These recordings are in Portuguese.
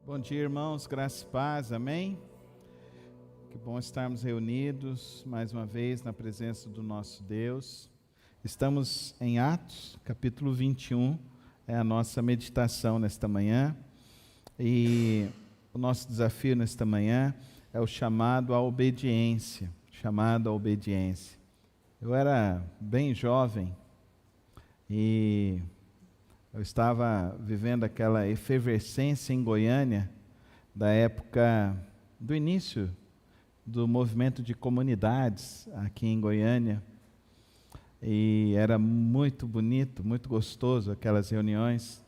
Bom dia, irmãos, graça e paz, amém? Que bom estarmos reunidos mais uma vez na presença do nosso Deus. Estamos em Atos, capítulo 21, é a nossa meditação nesta manhã. E o nosso desafio nesta manhã é o chamado à obediência, Eu era bem jovem e eu estava vivendo aquela efervescência em Goiânia, da época do início do movimento de comunidades aqui em Goiânia. E era muito bonito, muito gostoso aquelas reuniões.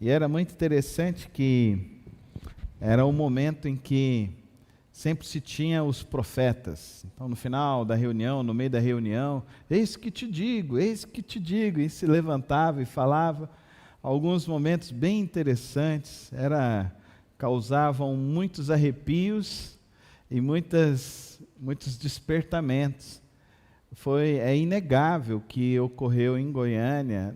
E era muito interessante que era um momento em que sempre se tinha os profetas. Então, no final da reunião, no meio da reunião, eis que te digo, e se levantava e falava. Alguns momentos bem interessantes, causavam muitos arrepios e muitos despertamentos. É inegável que ocorreu em Goiânia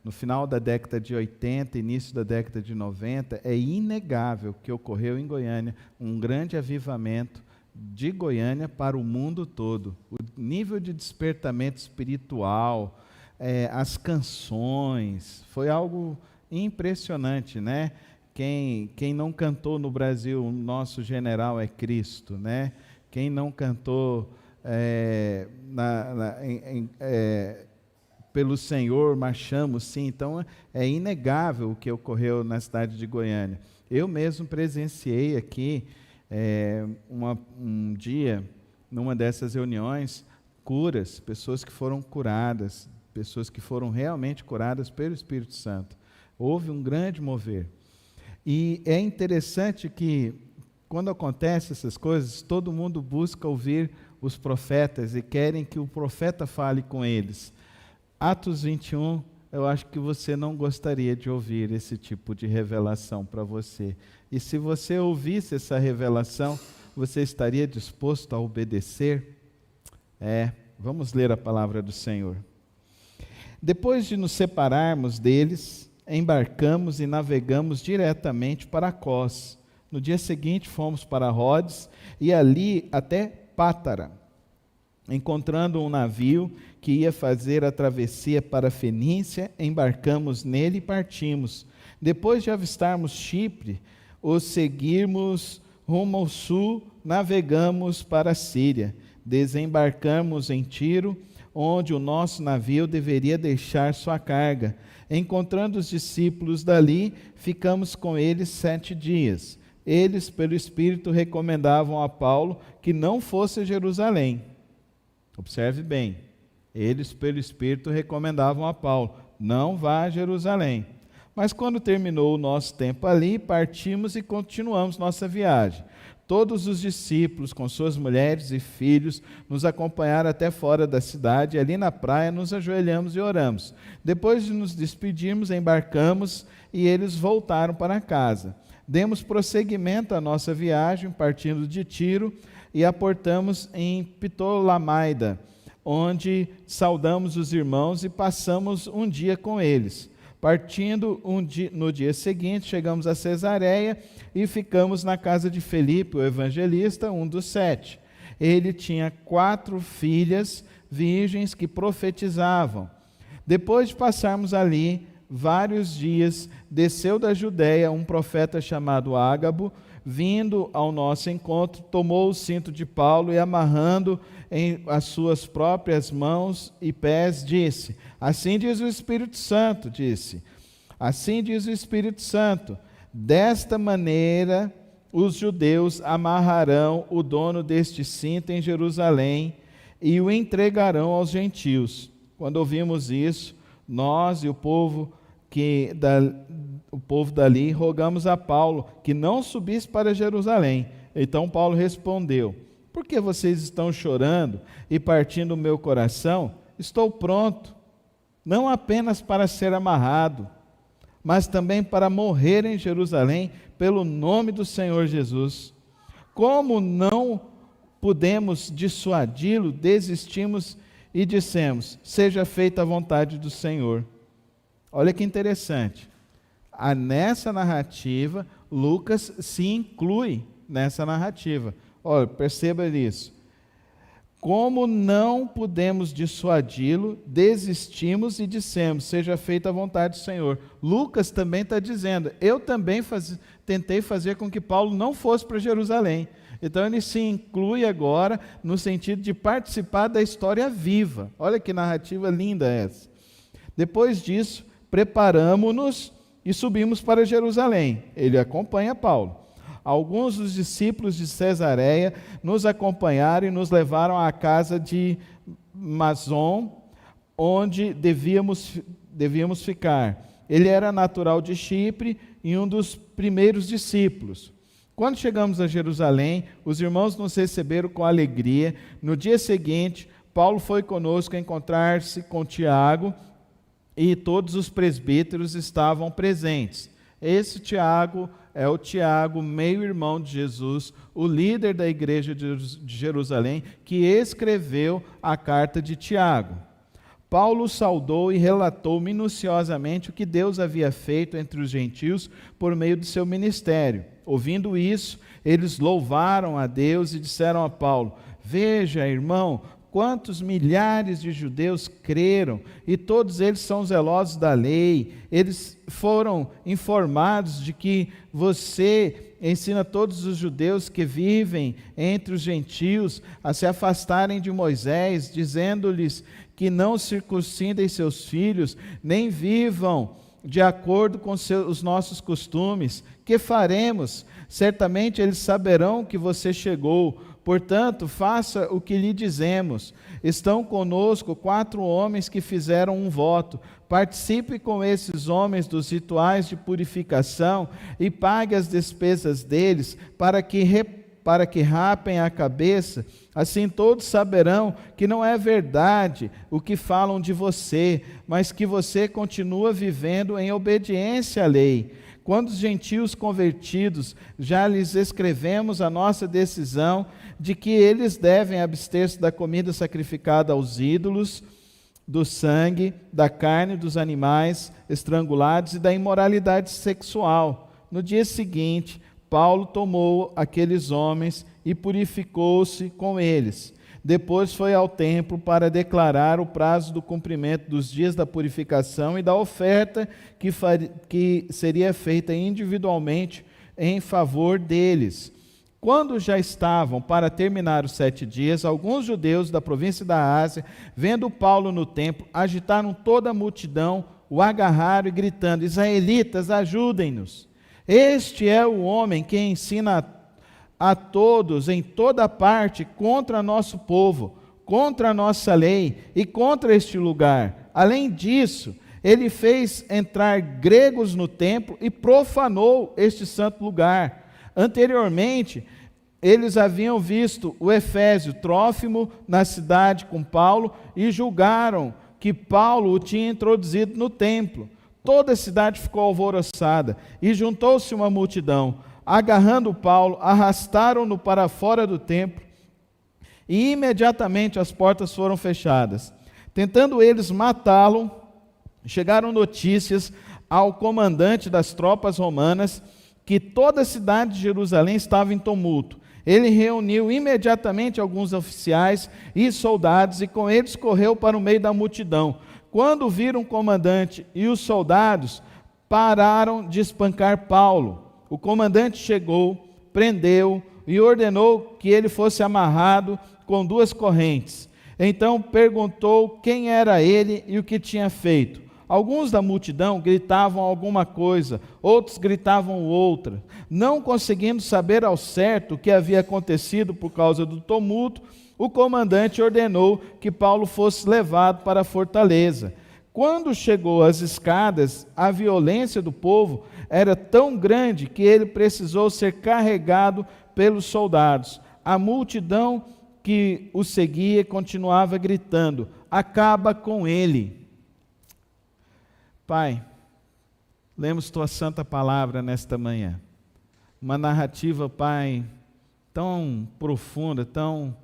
no final da década de 80, início da década de 90, é inegável que ocorreu em Goiânia um grande avivamento de Goiânia para o mundo todo. O nível de despertamento espiritual, as canções, foi algo impressionante, né? Quem não cantou no Brasil, o nosso general é Cristo, né? Quem não cantou pelo Senhor marchamos, sim. Então é inegável o que ocorreu na cidade de Goiânia. Eu mesmo presenciei aqui um dia, numa dessas reuniões, curas, pessoas que foram curadas, pessoas que foram realmente curadas pelo Espírito Santo. Houve um grande mover. E é interessante que, quando acontecem essas coisas, todo mundo busca ouvir os profetas e querem que o profeta fale com eles. Atos 21, eu acho que você não gostaria de ouvir esse tipo de revelação para você. E se você ouvisse essa revelação, você estaria disposto a obedecer? Vamos ler a palavra do Senhor. Depois de nos separarmos deles, embarcamos e navegamos diretamente para Cós. No dia seguinte fomos para Rhodes e ali até Pátara, encontrando um navio que ia fazer a travessia para a Fenícia, embarcamos nele e partimos. Depois de avistarmos Chipre, o seguirmos rumo ao sul, navegamos para a Síria. Desembarcamos em Tiro, onde o nosso navio deveria deixar sua carga. Encontrando os discípulos dali, ficamos com eles 7 dias. Eles, pelo Espírito, recomendavam a Paulo que não fosse a Jerusalém. Observe bem, eles, pelo Espírito, recomendavam a Paulo, não vá a Jerusalém. Mas quando terminou o nosso tempo ali, partimos e continuamos nossa viagem. Todos os discípulos, com suas mulheres e filhos, nos acompanharam até fora da cidade, e ali na praia nos ajoelhamos e oramos. Depois de nos despedirmos, embarcamos e eles voltaram para casa. Demos prosseguimento à nossa viagem, partindo de Tiro, e aportamos em Ptolemaida, onde saudamos os irmãos e passamos um dia com eles. Partindo no dia seguinte, chegamos a Cesareia e ficamos na casa de Felipe, o evangelista, um dos 7. Ele tinha 4 filhas virgens que profetizavam. Depois de passarmos ali vários dias, desceu da Judéia um profeta chamado Ágabo, vindo ao nosso encontro, tomou o cinto de Paulo e, amarrando em as suas próprias mãos e pés, disse: assim diz o Espírito Santo, desta maneira os judeus amarrarão o dono deste cinto em Jerusalém e o entregarão aos gentios. Quando ouvimos isso, nós e o povo dali rogamos a Paulo que não subisse para Jerusalém. Então Paulo respondeu: por que vocês estão chorando e partindo o meu coração? Estou pronto, não apenas para ser amarrado, mas também para morrer em Jerusalém pelo nome do Senhor Jesus. Como não pudemos dissuadi-lo, desistimos e dissemos: seja feita a vontade do Senhor. Olha que interessante. Nessa narrativa, Lucas se inclui nessa narrativa. Olha, perceba isso. Como não pudemos dissuadi-lo, desistimos e dissemos, seja feita a vontade do Senhor. Lucas também está dizendo, eu também tentei fazer com que Paulo não fosse para Jerusalém. Então ele se inclui agora no sentido de participar da história viva. Olha que narrativa linda essa. Depois disso, preparamo-nos e subimos para Jerusalém. Ele acompanha Paulo. Alguns dos discípulos de Cesareia nos acompanharam e nos levaram à casa de Mnason, onde devíamos ficar. Ele era natural de Chipre e um dos primeiros discípulos. Quando chegamos a Jerusalém, os irmãos nos receberam com alegria. No dia seguinte, Paulo foi conosco encontrar-se com Tiago e todos os presbíteros estavam presentes. Esse Tiago é o Tiago, meio-irmão de Jesus, o líder da igreja de Jerusalém, que escreveu a carta de Tiago. Paulo saudou e relatou minuciosamente o que Deus havia feito entre os gentios por meio do seu ministério. Ouvindo isso, eles louvaram a Deus e disseram a Paulo, veja, irmão, quantos milhares de judeus creram, e todos eles são zelosos da lei. Eles foram informados de que você ensina todos os judeus que vivem entre os gentios a se afastarem de Moisés, dizendo-lhes que não circuncidem seus filhos, nem vivam de acordo com os nossos costumes. Que faremos? Certamente eles saberão que você chegou. Portanto, faça o que lhe dizemos. Estão conosco 4 homens que fizeram um voto. Participe com esses homens dos rituais de purificação e pague as despesas deles para que rapem a cabeça. Assim todos saberão que não é verdade o que falam de você, mas que você continua vivendo em obediência à lei. Quando os gentios convertidos, já lhes escrevemos a nossa decisão de que eles devem abster-se da comida sacrificada aos ídolos, do sangue, da carne dos animais estrangulados e da imoralidade sexual. No dia seguinte, Paulo tomou aqueles homens e purificou-se com eles. Depois foi ao templo para declarar o prazo do cumprimento dos dias da purificação e da oferta que seria feita individualmente em favor deles. Quando já estavam para terminar os 7 dias, alguns judeus da província da Ásia, vendo Paulo no templo, agitaram toda a multidão, o agarraram e gritando, israelitas, ajudem-nos. Este é o homem que ensina a todos, em toda parte, contra nosso povo, contra a nossa lei e contra este lugar. Além disso, ele fez entrar gregos no templo e profanou este santo lugar. Anteriormente, eles haviam visto o efésio Trófimo na cidade com Paulo e julgaram que Paulo o tinha introduzido no templo. Toda a cidade ficou alvoroçada e juntou-se uma multidão. Agarrando Paulo, arrastaram-no para fora do templo e imediatamente as portas foram fechadas. Tentando eles matá-lo, chegaram notícias ao comandante das tropas romanas que toda a cidade de Jerusalém estava em tumulto. Ele reuniu imediatamente alguns oficiais e soldados e com eles correu para o meio da multidão. Quando viram o comandante e os soldados, pararam de espancar Paulo. O comandante chegou, prendeu e ordenou que ele fosse amarrado com 2 correntes. Então perguntou quem era ele e o que tinha feito. Alguns da multidão gritavam alguma coisa, outros gritavam outra. Não conseguindo saber ao certo o que havia acontecido por causa do tumulto, o comandante ordenou que Paulo fosse levado para a fortaleza. Quando chegou às escadas, a violência do povo era tão grande que ele precisou ser carregado pelos soldados. A multidão que o seguia continuava gritando, acaba com ele. Pai, lemos tua santa palavra nesta manhã. Uma narrativa, Pai, tão profunda, tão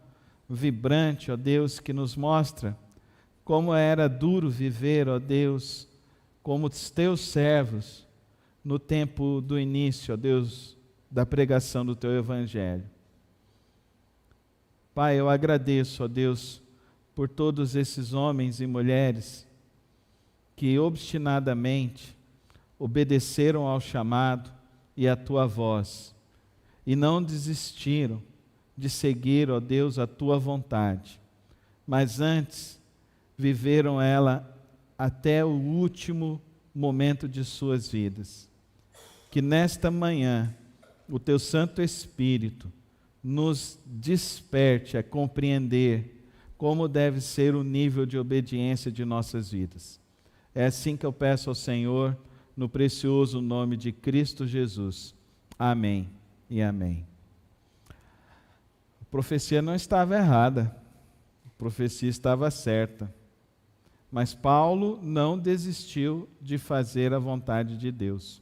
vibrante, ó Deus, que nos mostra como era duro viver, ó Deus, como os teus servos, no tempo do início, ó Deus, da pregação do Teu Evangelho. Pai, eu agradeço, ó Deus, por todos esses homens e mulheres que obstinadamente obedeceram ao chamado e à Tua voz, e não desistiram de seguir, ó Deus, a Tua vontade, mas antes viveram ela até o último momento de suas vidas. Que nesta manhã o Teu Santo Espírito nos desperte a compreender como deve ser o nível de obediência de nossas vidas. É assim que eu peço ao Senhor, no precioso nome de Cristo Jesus. Amém e amém. A profecia não estava errada, a profecia estava certa. Mas Paulo não desistiu de fazer a vontade de Deus.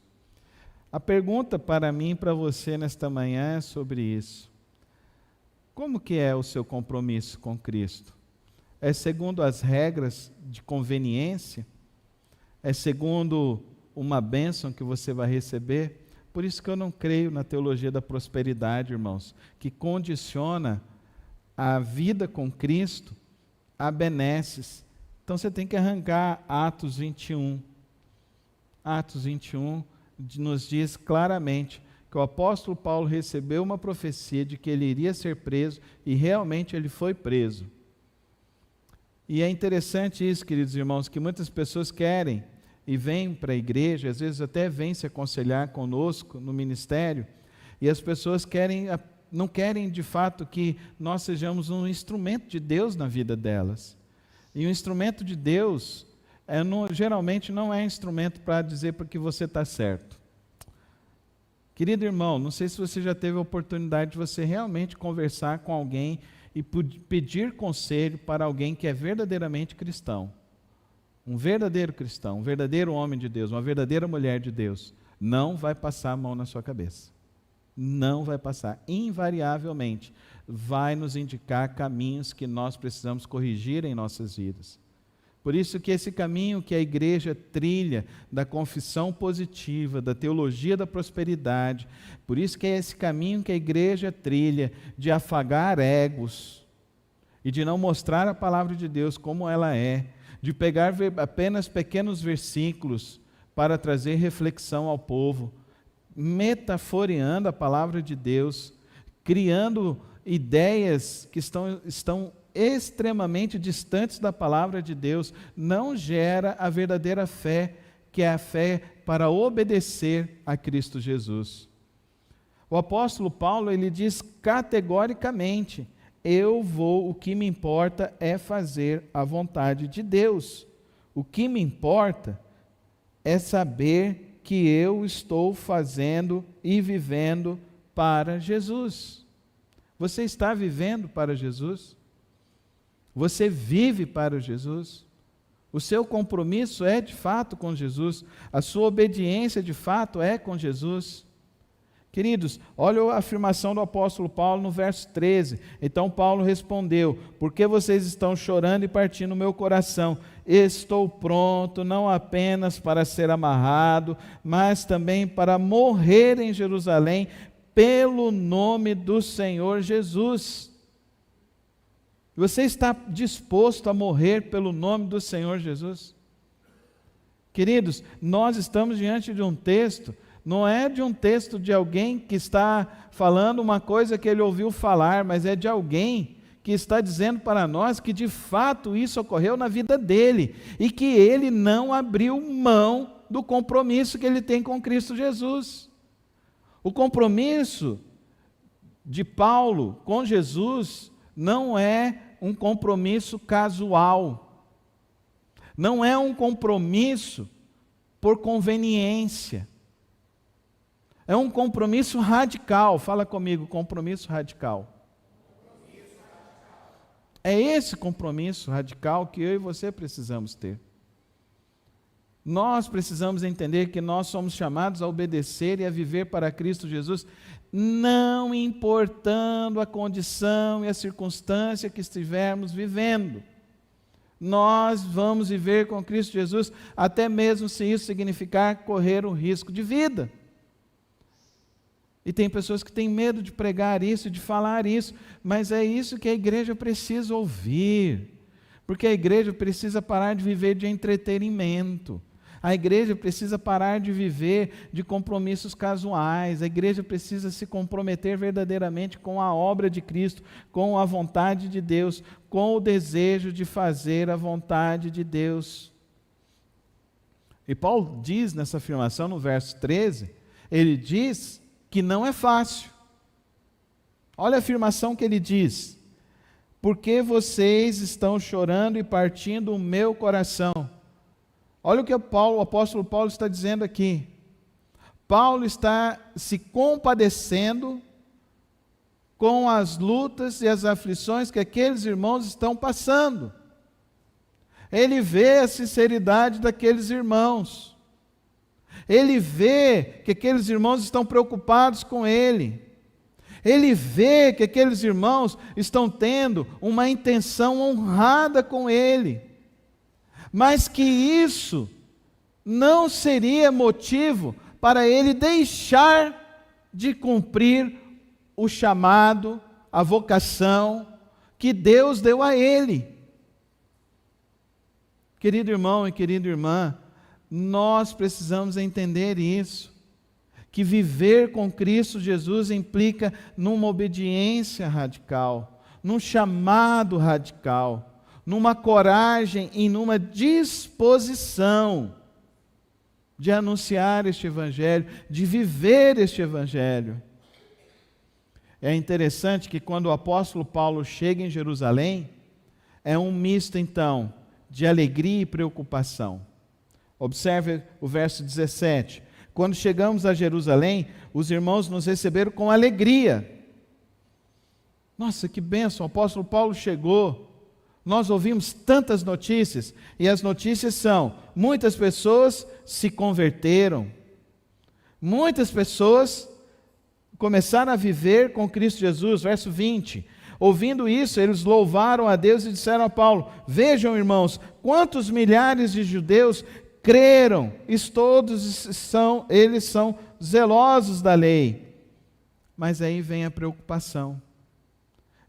A pergunta para mim e para você nesta manhã é sobre isso. Como que é o seu compromisso com Cristo? É segundo as regras de conveniência? É segundo uma bênção que você vai receber? Por isso que eu não creio na teologia da prosperidade, irmãos, que condiciona a vida com Cristo a benesses. Então você tem que arrancar Atos 21. Atos 21 nos diz claramente que o apóstolo Paulo recebeu uma profecia de que ele iria ser preso e realmente ele foi preso. E é interessante isso, queridos irmãos, que muitas pessoas querem e vêm para a igreja, às vezes até vêm se aconselhar conosco no ministério, e as pessoas não querem de fato que nós sejamos um instrumento de Deus na vida delas. E o instrumento de Deus geralmente não é instrumento para dizer porque você está certo. Querido irmão, não sei se você já teve a oportunidade de você realmente conversar com alguém e pedir conselho para alguém que é verdadeiramente cristão. Um verdadeiro cristão, um verdadeiro homem de Deus, uma verdadeira mulher de Deus, não vai passar a mão na sua cabeça. Não vai passar. Invariavelmente, vai nos indicar caminhos que nós precisamos corrigir em nossas vidas. Por isso que esse caminho que a igreja trilha da confissão positiva, da teologia da prosperidade, por isso que é esse caminho que a igreja trilha de afagar egos e de não mostrar a palavra de Deus como ela é, de pegar apenas pequenos versículos para trazer reflexão ao povo, metaforeando a palavra de Deus, criando ideias que estão extremamente distantes da palavra de Deus, não gera a verdadeira fé, que é a fé para obedecer a Cristo Jesus. O apóstolo Paulo, ele diz categoricamente: o que me importa é fazer a vontade de Deus. O que me importa é saber que eu estou fazendo e vivendo para Jesus. Você está vivendo para Jesus? Você vive para Jesus? O seu compromisso é de fato com Jesus? A sua obediência de fato é com Jesus? Queridos, olha a afirmação do apóstolo Paulo no verso 13. Então Paulo respondeu: por que vocês estão chorando e partindo o meu coração? Estou pronto não apenas para ser amarrado, mas também para morrer em Jerusalém pelo nome do Senhor Jesus. Você está disposto a morrer pelo nome do Senhor Jesus? Queridos, nós estamos diante de um texto, não é de um texto de alguém que está falando uma coisa que ele ouviu falar, mas é de alguém que está dizendo para nós que de fato isso ocorreu na vida dele e que ele não abriu mão do compromisso que ele tem com Cristo Jesus. O compromisso de Paulo com Jesus não é um compromisso casual, não é um compromisso por conveniência, é um compromisso radical. Fala comigo, compromisso radical. É esse compromisso radical que eu e você precisamos ter. Nós precisamos entender que nós somos chamados a obedecer e a viver para Cristo Jesus, não importando a condição e a circunstância que estivermos vivendo. Nós vamos viver com Cristo Jesus, até mesmo se isso significar correr um risco de vida. E tem pessoas que têm medo de pregar isso, de falar isso, mas é isso que a igreja precisa ouvir, porque a igreja precisa parar de viver de entretenimento. A igreja precisa parar de viver de compromissos casuais. A igreja precisa se comprometer verdadeiramente com a obra de Cristo, com a vontade de Deus, com o desejo de fazer a vontade de Deus. E Paulo diz nessa afirmação no verso 13, ele diz que não é fácil. Olha a afirmação que ele diz: porque vocês estão chorando e partindo o meu coração. Olha o que o apóstolo Paulo está dizendo aqui. Paulo está se compadecendo com as lutas e as aflições que aqueles irmãos estão passando. Ele vê a sinceridade daqueles irmãos. Ele vê que aqueles irmãos estão preocupados com ele. Ele vê que aqueles irmãos estão tendo uma intenção honrada com ele. Mas que isso não seria motivo para ele deixar de cumprir o chamado, a vocação que Deus deu a ele. Querido irmão e querida irmã, nós precisamos entender isso, que viver com Cristo Jesus implica numa obediência radical, num chamado radical, numa coragem e numa disposição de anunciar este Evangelho, de viver este Evangelho. É interessante que quando o apóstolo Paulo chega em Jerusalém, é um misto então de alegria e preocupação. Observe o verso 17. Quando chegamos a Jerusalém, os irmãos nos receberam com alegria. Nossa, que bênção, o apóstolo Paulo chegou. Nós ouvimos tantas notícias, e as notícias são: muitas pessoas se converteram, muitas pessoas começaram a viver com Cristo Jesus. Verso 20, ouvindo isso, eles louvaram a Deus e disseram a Paulo: vejam, irmãos, quantos milhares de judeus creram, eles são zelosos da lei. Mas aí vem a preocupação.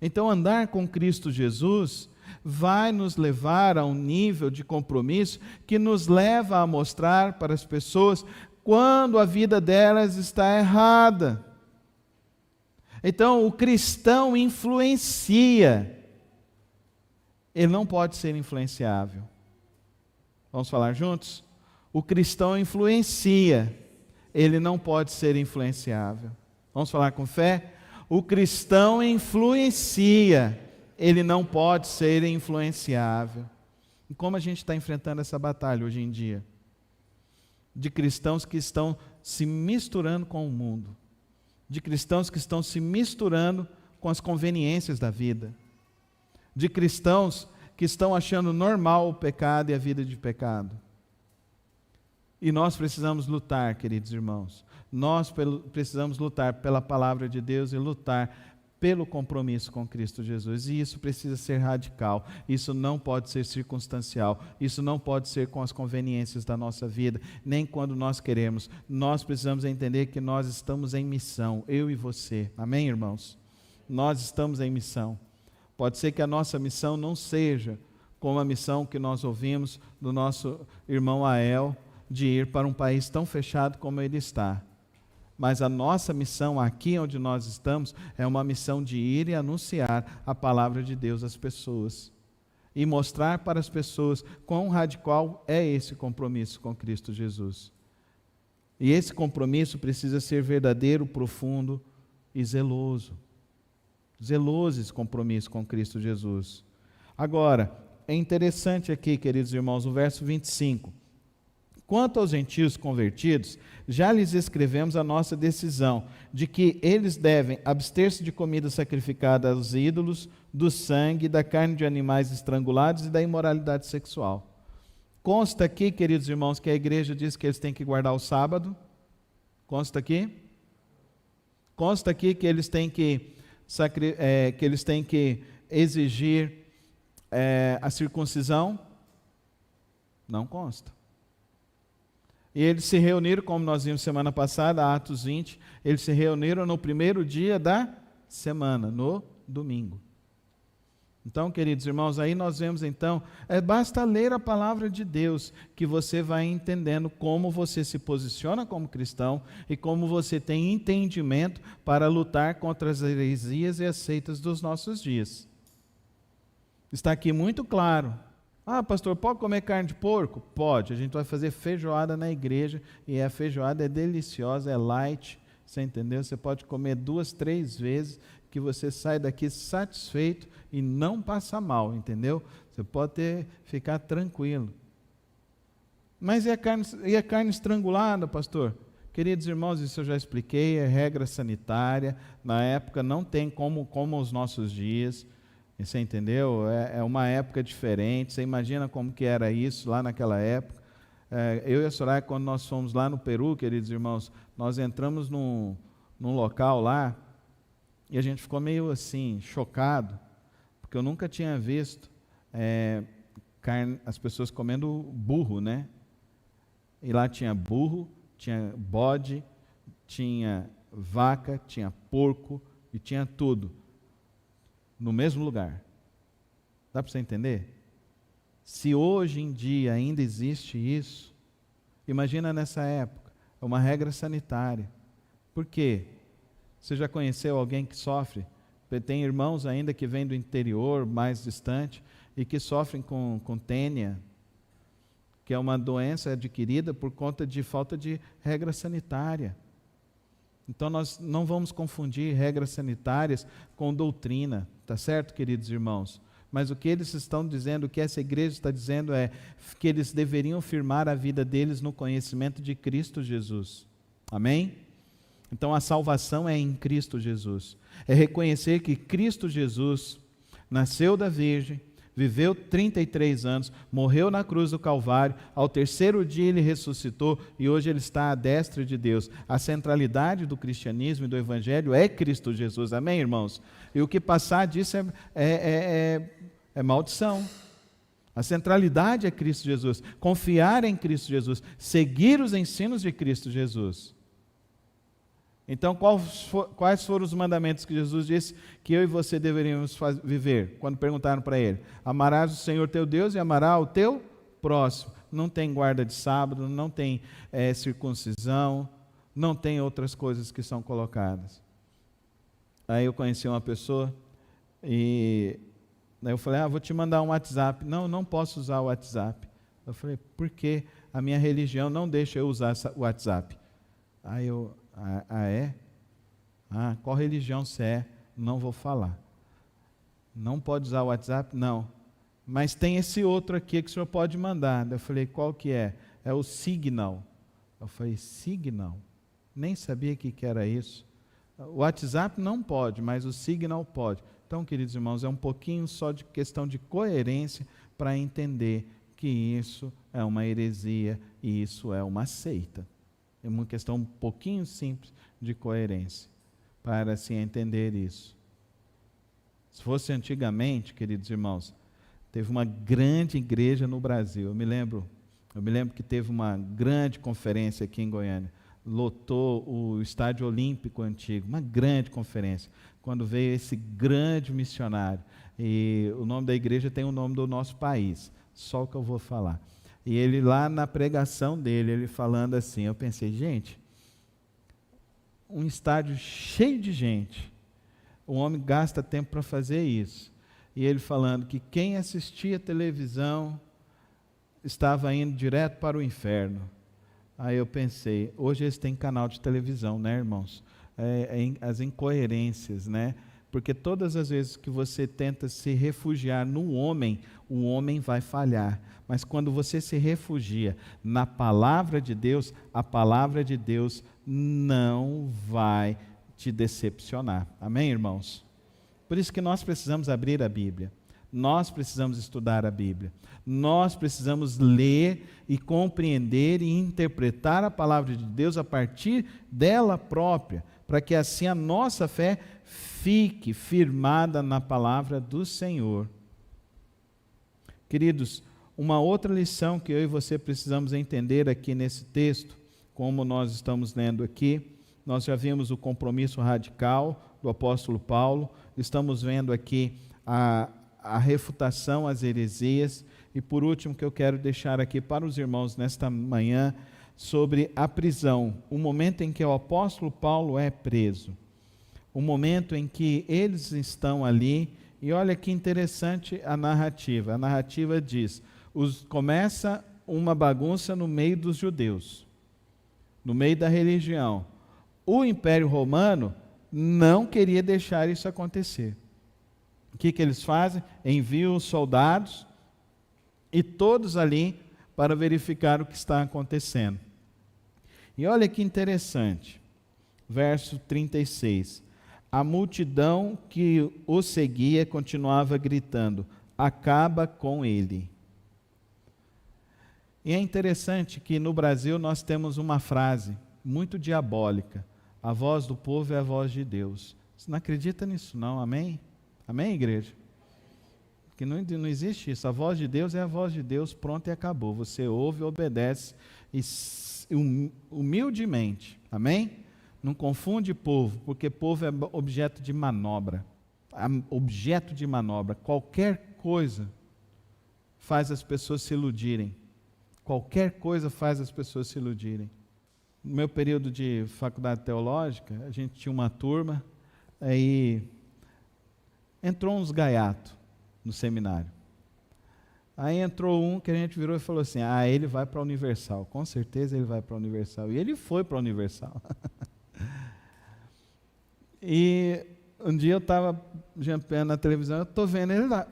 Então, andar com Cristo Jesus vai nos levar a um nível de compromisso que nos leva a mostrar para as pessoas quando a vida delas está errada. Então, o cristão influencia, ele não pode ser influenciável. Vamos falar juntos? O cristão influencia, ele não pode ser influenciável. Vamos falar com fé? O cristão influencia, ele não pode ser influenciável. E como a gente está enfrentando essa batalha hoje em dia? De cristãos que estão se misturando com o mundo. De cristãos que estão se misturando com as conveniências da vida. De cristãos que estão achando normal o pecado e a vida de pecado. E nós precisamos lutar, queridos irmãos. Nós precisamos lutar pela palavra de Deus e lutar pelo compromisso com Cristo Jesus. E isso precisa ser radical. Isso não pode ser circunstancial. Isso não pode ser com as conveniências da nossa vida, nem quando nós queremos. Nós precisamos entender que nós estamos em missão, eu e você. Amém, irmãos? Nós estamos em missão. Pode ser que a nossa missão não seja como a missão que nós ouvimos do nosso irmão Ael, de ir para um país tão fechado como ele está. Mas a nossa missão aqui onde nós estamos é uma missão de ir e anunciar a palavra de Deus às pessoas. E mostrar para as pessoas quão radical é esse compromisso com Cristo Jesus. E esse compromisso precisa ser verdadeiro, profundo e zeloso. Zeloso esse compromisso com Cristo Jesus. Agora, é interessante aqui, queridos irmãos, o verso 25. Quanto aos gentios convertidos, já lhes escrevemos a nossa decisão, de que eles devem abster-se de comida sacrificada aos ídolos, do sangue, da carne de animais estrangulados e da imoralidade sexual. Consta aqui, queridos irmãos, que a igreja diz que eles têm que guardar o sábado. Consta aqui? Consta aqui que eles têm que exigir a circuncisão. Não consta. E eles se reuniram, como nós vimos semana passada, Atos 20, eles se reuniram no primeiro dia da semana, no domingo. Então, queridos irmãos, aí nós vemos então, basta ler a palavra de Deus, que você vai entendendo como você se posiciona como cristão e como você tem entendimento para lutar contra as heresias e as seitas dos nossos dias. Está aqui muito claro. Ah, pastor, pode comer carne de porco? Pode, a gente vai fazer feijoada na igreja, e a feijoada é deliciosa, é light, você entendeu? Você pode comer 2, 3 vezes, que você sai daqui satisfeito e não passa mal, entendeu? Você pode ficar tranquilo. Mas e a carne estrangulada, pastor? Queridos irmãos, isso eu já expliquei, é regra sanitária, na época não tem como os nossos dias, você entendeu? É uma época diferente, você imagina como que era isso lá naquela época. Eu e a Soraya, quando nós fomos lá no Peru, queridos irmãos, nós entramos num local lá, e a gente ficou meio assim, chocado, porque eu nunca tinha visto carne, as pessoas comendo burro, né? E lá tinha burro, tinha bode, tinha vaca, tinha porco e tinha tudo no mesmo lugar. Dá para você entender? Se hoje em dia ainda existe isso, imagina nessa época, é uma regra sanitária. Por quê? Você já conheceu alguém que sofre? Tem irmãos ainda que vêm do interior, mais distante, e que sofrem com tênia, que é uma doença adquirida por conta de falta de regra sanitária. Então nós não vamos confundir regras sanitárias com doutrina, tá certo, queridos irmãos? Mas o que eles estão dizendo, o que essa igreja está dizendo é que eles deveriam firmar a vida deles no conhecimento de Cristo Jesus. Amém? Então a salvação é em Cristo Jesus. É reconhecer que Cristo Jesus nasceu da Virgem, viveu 33 anos, morreu na cruz do Calvário, ao terceiro dia ele ressuscitou e hoje ele está à destra de Deus. A centralidade do cristianismo e do evangelho é Cristo Jesus, amém, irmãos? E o que passar disso é maldição. A centralidade é Cristo Jesus, confiar em Cristo Jesus, seguir os ensinos de Cristo Jesus. Então, quais foram os mandamentos que Jesus disse que eu e você deveríamos viver? Quando perguntaram para ele: amarás o Senhor teu Deus e amarás o teu próximo. Não tem guarda de sábado, não tem circuncisão, não tem outras coisas que são colocadas. Aí eu conheci uma pessoa e daí eu falei: vou te mandar um WhatsApp. Não posso usar o WhatsApp. Eu falei: por quê? A minha religião não deixa eu usar o WhatsApp. Aí eu... é? Qual religião você é? Não vou falar. Não pode usar o WhatsApp? Não. Mas tem esse outro aqui que o senhor pode mandar. Eu falei: qual que é? É o Signal. Eu falei: Signal? Nem sabia que era isso. O WhatsApp não pode, mas o Signal pode. Então, queridos irmãos, é um pouquinho só de questão de coerência para entender que isso é uma heresia e isso é uma seita. É uma questão um pouquinho simples de coerência, para assim entender isso. Se fosse antigamente, queridos irmãos, teve uma grande igreja no Brasil. Eu me lembro que teve uma grande conferência aqui em Goiânia. Lotou o Estádio Olímpico antigo, uma grande conferência. Quando veio esse grande missionário, e o nome da igreja tem o nome do nosso país, só o que eu vou falar. E ele lá na pregação dele, ele falando assim, eu pensei: gente, um estádio cheio de gente, o homem gasta tempo para fazer isso. E ele falando que quem assistia televisão estava indo direto para o inferno. Aí eu pensei: hoje eles têm canal de televisão, né, irmãos? As incoerências, né? Porque todas as vezes que você tenta se refugiar no homem, o homem vai falhar. Mas quando você se refugia na palavra de Deus, a palavra de Deus não vai te decepcionar. Amém, irmãos? Por isso que nós precisamos abrir a Bíblia. Nós precisamos estudar a Bíblia. Nós precisamos ler e compreender e interpretar a palavra de Deus a partir dela própria, para que assim a nossa fé fique firmada na palavra do Senhor. Queridos, Uma outra lição que eu e você precisamos entender aqui nesse texto, como nós estamos lendo aqui, nós já vimos o compromisso radical do apóstolo Paulo, estamos vendo aqui a refutação às heresias, e por último que eu quero deixar aqui para os irmãos nesta manhã, sobre a prisão, o momento em que o apóstolo Paulo é preso, o momento em que eles estão ali, e olha que interessante a narrativa diz, começa uma bagunça no meio dos judeus, no meio da religião, o Império Romano não queria deixar isso acontecer. O que eles fazem? Enviam os soldados e todos ali para verificar o que está acontecendo. E olha que interessante, verso 36. A multidão que o seguia continuava gritando, acaba com ele. E é interessante que no Brasil nós temos uma frase muito diabólica, a voz do povo é a voz de Deus. Você não acredita nisso não, amém? Amém, igreja? Que não existe isso, a voz de Deus é a voz de Deus, pronto e acabou. Você ouve, obedece e humildemente, amém? Não confunde povo, porque povo é objeto de manobra. Objeto de manobra, qualquer coisa faz as pessoas se iludirem. Qualquer coisa faz as pessoas se iludirem. No meu período de faculdade teológica, a gente tinha uma turma, aí entrou uns gaiatos no seminário. Aí entrou um que a gente virou e falou assim, ele vai para a Universal, com certeza ele vai para a Universal. E ele foi para a Universal. E um dia eu estava jampeando na televisão, eu estou vendo ele lá,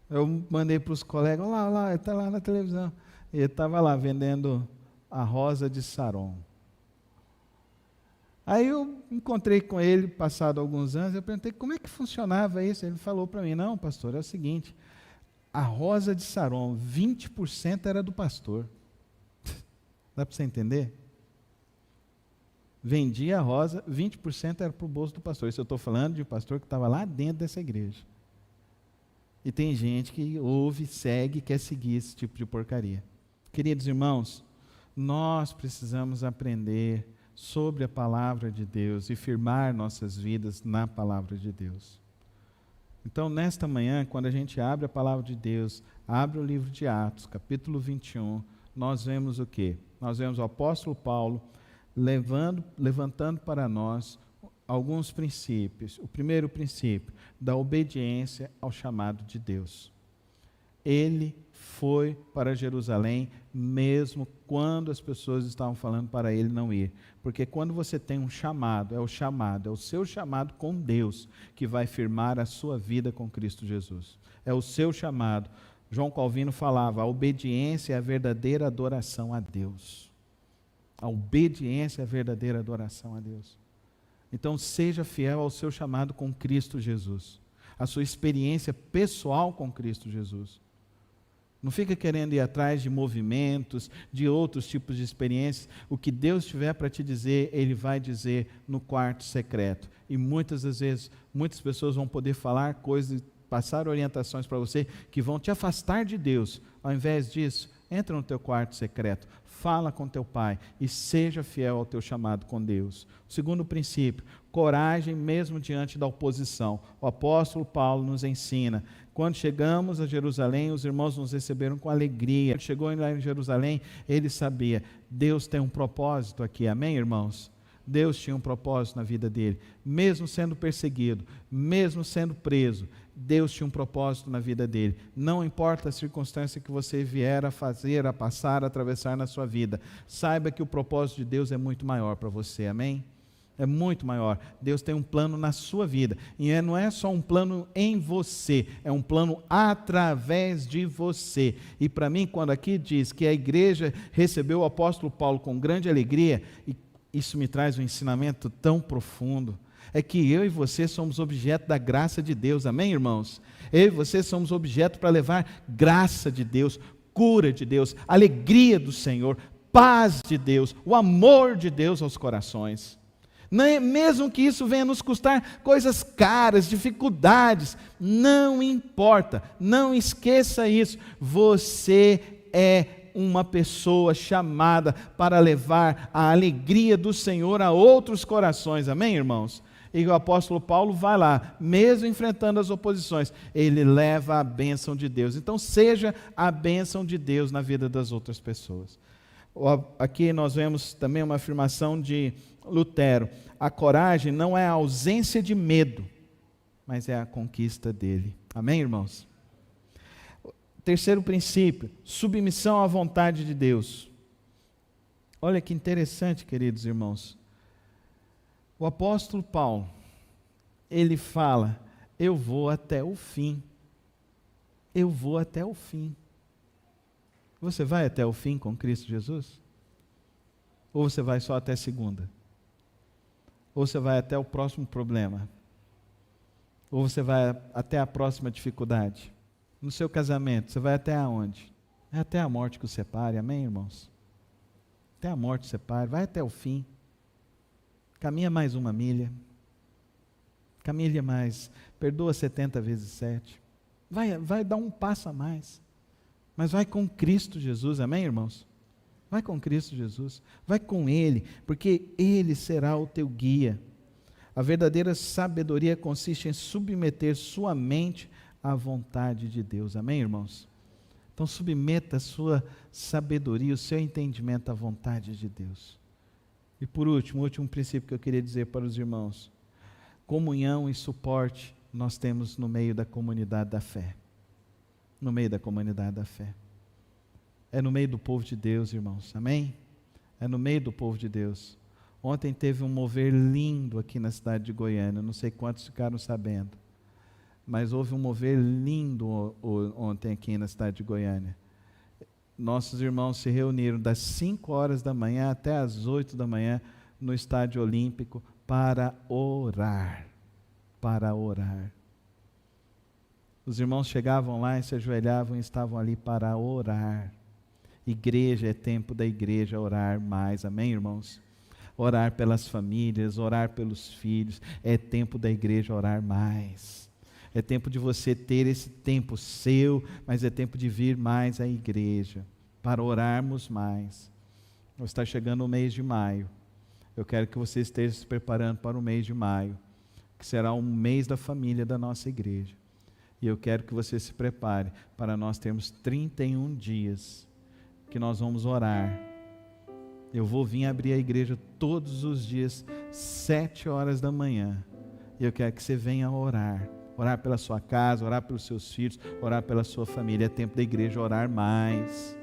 eu mandei para os colegas, lá, ele está lá na televisão. Ele estava lá vendendo a rosa de Saron. Aí eu encontrei com ele, passado alguns anos, eu perguntei como é que funcionava isso. Ele falou para mim, não, pastor, é o seguinte, a rosa de Saron, 20% era do pastor. Dá para você entender? Vendia a rosa, 20% era para o bolso do pastor. Isso eu estou falando de um pastor que estava lá dentro dessa igreja. E tem gente que ouve, segue, quer seguir esse tipo de porcaria. Queridos irmãos, nós precisamos aprender sobre a palavra de Deus e firmar nossas vidas na palavra de Deus. Então, nesta manhã, quando a gente abre a palavra de Deus, abre o livro de Atos, capítulo 21, nós vemos o quê? Nós vemos o apóstolo Paulo levantando para nós alguns princípios. O primeiro princípio, da obediência ao chamado de Deus. Ele foi para Jerusalém, mesmo quando as pessoas estavam falando para ele não ir. Porque quando você tem um chamado, é o seu chamado com Deus, que vai firmar a sua vida com Cristo Jesus. É o seu chamado. João Calvino falava, a obediência é a verdadeira adoração a Deus. A obediência é a verdadeira adoração a Deus. Então, seja fiel ao seu chamado com Cristo Jesus. A sua experiência pessoal com Cristo Jesus. Não fica querendo ir atrás de movimentos, de outros tipos de experiências. O que Deus tiver para te dizer, Ele vai dizer no quarto secreto. E muitas das vezes, muitas pessoas vão poder falar coisas, passar orientações para você que vão te afastar de Deus. Ao invés disso, entra no teu quarto secreto, fala com teu pai e seja fiel ao teu chamado com Deus. O segundo princípio, coragem mesmo diante da oposição. O apóstolo Paulo nos ensina, quando chegamos a Jerusalém, os irmãos nos receberam com alegria. Quando chegou lá em Jerusalém, ele sabia, Deus tem um propósito aqui, amém, irmãos? Deus tinha um propósito na vida dele, mesmo sendo perseguido, mesmo sendo preso, Deus tinha um propósito na vida dele. Não importa a circunstância que você vier a fazer, a passar, a atravessar na sua vida, saiba que o propósito de Deus é muito maior para você, amém? É muito maior. Deus tem um plano na sua vida, e não é só um plano em você, é um plano através de você. E para mim, quando aqui diz que a igreja recebeu o apóstolo Paulo com grande alegria, e isso me traz um ensinamento tão profundo, é que eu e você somos objeto da graça de Deus, amém, irmãos? Eu e você somos objeto para levar graça de Deus, cura de Deus, alegria do Senhor, paz de Deus, o amor de Deus aos corações. Mesmo que isso venha nos custar coisas caras, dificuldades, não importa, não esqueça isso. Você é uma pessoa chamada para levar a alegria do Senhor a outros corações, amém, irmãos? E o apóstolo Paulo vai lá, mesmo enfrentando as oposições, ele leva a bênção de Deus. Então seja a bênção de Deus na vida das outras pessoas. Aqui nós vemos também uma afirmação de Lutero: a coragem não é a ausência de medo, mas é a conquista dele. Amém, irmãos? Terceiro princípio, submissão à vontade de Deus. Olha que interessante, queridos irmãos. O apóstolo Paulo, ele fala: eu vou até o fim. Eu vou até o fim. Você vai até o fim com Cristo Jesus? Ou você vai só até segunda? Ou você vai até o próximo problema? Ou você vai até a próxima dificuldade? No seu casamento, você vai até aonde? É até a morte que o separe, amém, irmãos? Até a morte o separe, vai até o fim. Caminha mais uma milha. Caminha mais, perdoa 70 vezes 7. Vai dar um passo a mais. Mas vai com Cristo Jesus, amém, irmãos? Vai com Cristo Jesus, vai com Ele, porque Ele será o teu guia. A verdadeira sabedoria consiste em submeter sua mente à vontade de Deus, amém, irmãos? Então submeta a sua sabedoria, o seu entendimento à vontade de Deus. E por último, o último princípio que eu queria dizer para os irmãos: comunhão e suporte nós temos no meio da comunidade da fé. No meio da comunidade da fé. É no meio do povo de Deus, irmãos, amém? É no meio do povo de Deus. Ontem teve um mover lindo aqui na cidade de Goiânia, não sei quantos ficaram sabendo, mas houve um mover lindo ontem aqui na cidade de Goiânia. Nossos irmãos se reuniram das 5 horas da manhã até as 8 da manhã no estádio olímpico para orar. Para orar. Os irmãos chegavam lá e se ajoelhavam e estavam ali para orar. Igreja, é tempo da igreja orar mais, amém, irmãos? Orar pelas famílias, orar pelos filhos, é tempo da igreja orar mais. É tempo de você ter esse tempo seu, mas é tempo de vir mais à igreja, para orarmos mais. Está chegando o mês de maio. Eu quero que você esteja se preparando para o mês de maio, que será um mês da família da nossa igreja. E eu quero que você se prepare para nós termos 31 dias que nós vamos orar. Eu vou vir abrir a igreja todos os dias, 7 horas da manhã. E eu quero que você venha orar. Orar pela sua casa, orar pelos seus filhos, orar pela sua família. É tempo da igreja orar mais.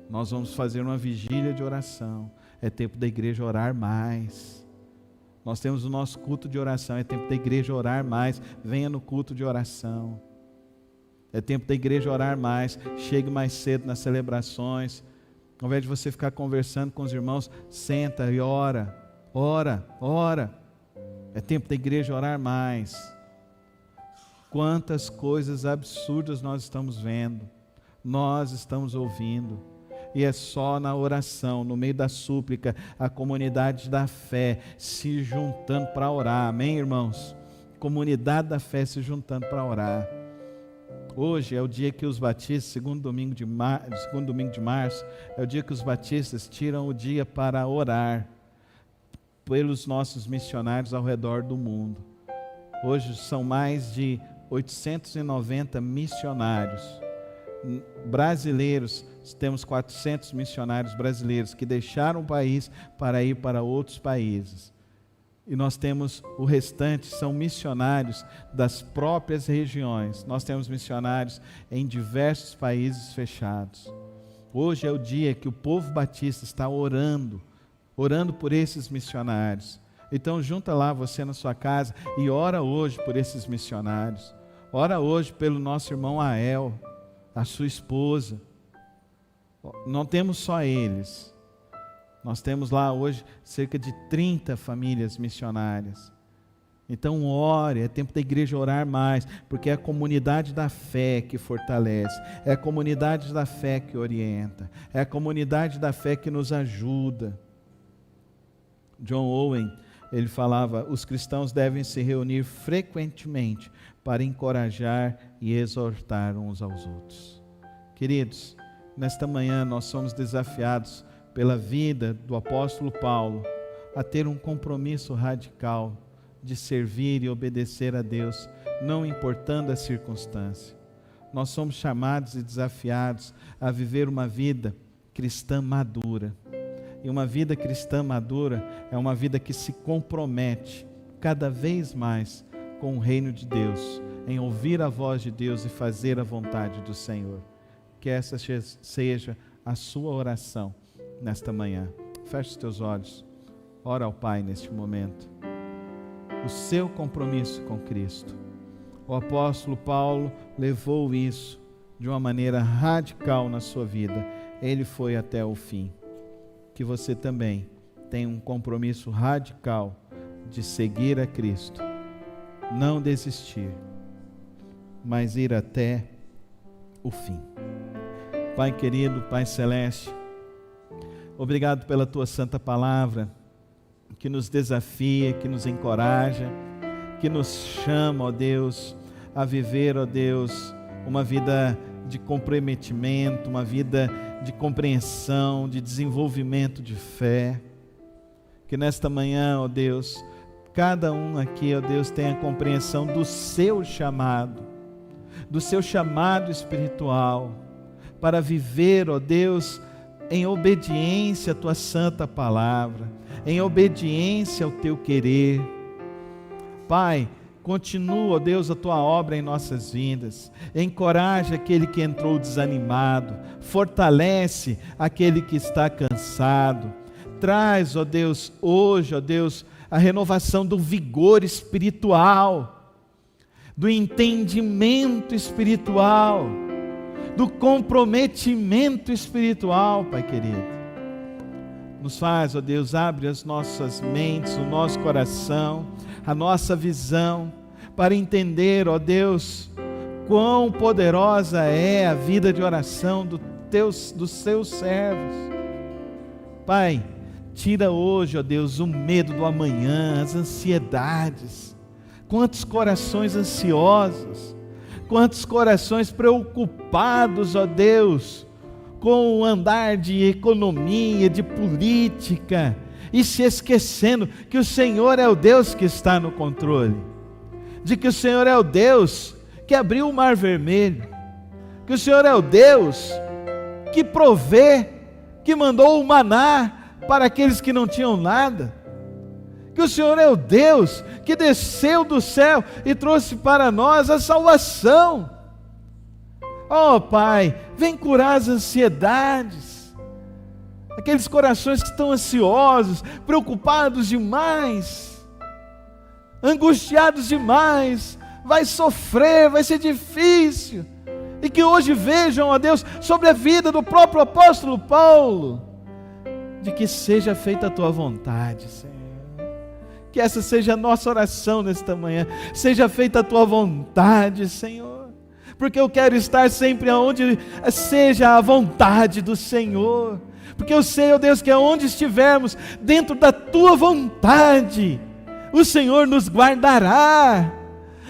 Nós vamos fazer uma vigília de oração. É tempo da igreja orar mais. Nós temos o nosso culto de oração, é tempo da igreja orar mais, venha no culto de oração. É tempo da igreja orar mais, chegue mais cedo nas celebrações. Ao invés de você ficar conversando com os irmãos, senta e ora, ora. É tempo da igreja orar mais. Quantas coisas absurdas nós estamos vendo, nós estamos ouvindo. E é só na oração, no meio da súplica, a comunidade da fé se juntando para orar, amém, irmãos? Comunidade da fé se juntando para orar. Hoje é o dia que os batistas, segundo domingo de março, é o dia que os batistas tiram o dia para orar pelos nossos missionários ao redor do mundo. Hoje são mais de 890 missionários brasileiros. Temos 400 missionários brasileiros que deixaram o país para ir para outros países. E nós temos o restante, são missionários das próprias regiões. Nós temos missionários em diversos países fechados. Hoje é o dia que o povo batista está orando por esses missionários. Então junta lá você na sua casa e ora hoje por esses missionários. Ora hoje pelo nosso irmão Ael, a sua esposa. Não temos só eles. Nós temos lá hoje cerca de 30 famílias missionárias. Então ore, é tempo da igreja orar mais, porque é a comunidade da fé que fortalece, é a comunidade da fé que orienta, é a comunidade da fé que nos ajuda. John Owen ele falava: os cristãos devem se reunir frequentemente para encorajar e exortar uns aos outros. Queridos, nesta manhã nós somos desafiados pela vida do apóstolo Paulo a ter um compromisso radical de servir e obedecer a Deus, não importando a circunstância. Nós somos chamados e desafiados a viver uma vida cristã madura. E uma vida cristã madura é uma vida que se compromete cada vez mais com o reino de Deus, em ouvir a voz de Deus e fazer a vontade do Senhor. Que essa seja a sua oração nesta manhã. Feche os teus olhos, ora ao Pai neste momento. O seu compromisso com Cristo. O apóstolo Paulo levou isso de uma maneira radical na sua vida. Ele foi até o fim. Que você também tenha um compromisso radical de seguir a Cristo. Não desistir, mas ir até o fim. Pai querido, Pai celeste, obrigado pela Tua santa palavra, que nos desafia, que nos encoraja, que nos chama, ó Deus, a viver, ó Deus, uma vida de comprometimento, uma vida de compreensão, de desenvolvimento de fé. Que nesta manhã, ó Deus, cada um aqui, ó Deus, tenha compreensão do seu chamado espiritual, para viver, ó Deus, em obediência à Tua santa palavra, em obediência ao Teu querer. Pai, continua, ó Deus, a Tua obra em nossas vidas. Encoraja aquele que entrou desanimado. Fortalece aquele que está cansado. Traz, ó Deus, hoje, ó Deus, a renovação do vigor espiritual, do entendimento espiritual, do comprometimento espiritual, Pai querido. Nos faz, ó Deus, abre as nossas mentes, o nosso coração, a nossa visão, para entender, ó Deus, quão poderosa é a vida de oração dos seus servos. Pai, tira hoje, ó Deus, o medo do amanhã, as ansiedades. Quantos corações ansiosos, quantos corações preocupados, ó Deus, com o andar de economia, de política, e se esquecendo que o Senhor é o Deus que está no controle, de que o Senhor é o Deus que abriu o mar vermelho, que o Senhor é o Deus que provê, que mandou o maná para aqueles que não tinham nada, que o Senhor é o Deus que desceu do céu e trouxe para nós a salvação. Oh Pai, vem curar as ansiedades, aqueles corações que estão ansiosos, preocupados demais, angustiados demais, vai sofrer, vai ser difícil, e que hoje vejam, ó Deus, sobre a vida do próprio apóstolo Paulo, de que seja feita a Tua vontade, Senhor. Que essa seja a nossa oração nesta manhã, seja feita a Tua vontade, Senhor, porque eu quero estar sempre onde seja a vontade do Senhor, porque eu sei, ó Deus, que aonde estivermos dentro da Tua vontade, o Senhor nos guardará,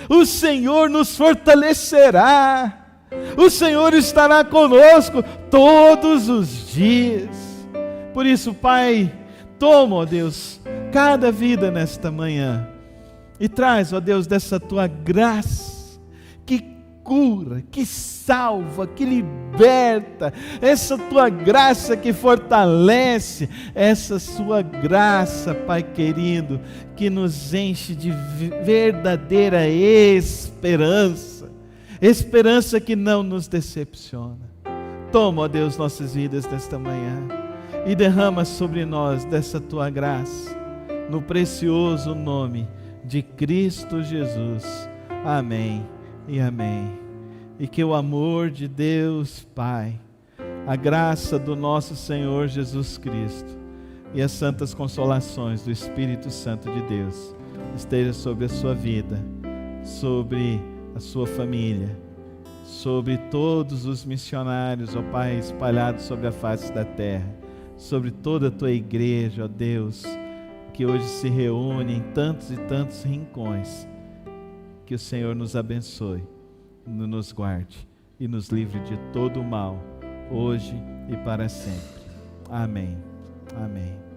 o Senhor nos fortalecerá, o Senhor estará conosco todos os dias. Por isso, Pai, toma, ó Deus, cada vida nesta manhã e traz, ó Deus, dessa Tua graça que cura, que salva, que liberta, essa Tua graça que fortalece, essa Sua graça, Pai querido, que nos enche de verdadeira esperança, esperança que não nos decepciona. Toma, ó Deus, nossas vidas nesta manhã e derrama sobre nós dessa Tua graça, no precioso nome de Cristo Jesus. Amém e amém. E que o amor de Deus Pai, a graça do nosso Senhor Jesus Cristo e as santas consolações do Espírito Santo de Deus esteja sobre a sua vida, sobre a sua família, sobre todos os missionários, ó Pai, espalhados sobre a face da terra, sobre toda a Tua igreja, ó Deus. que hoje se reúne em tantos e tantos rincões. Que o Senhor nos abençoe, nos guarde e nos livre de todo o mal, hoje e para sempre. Amém. Amém.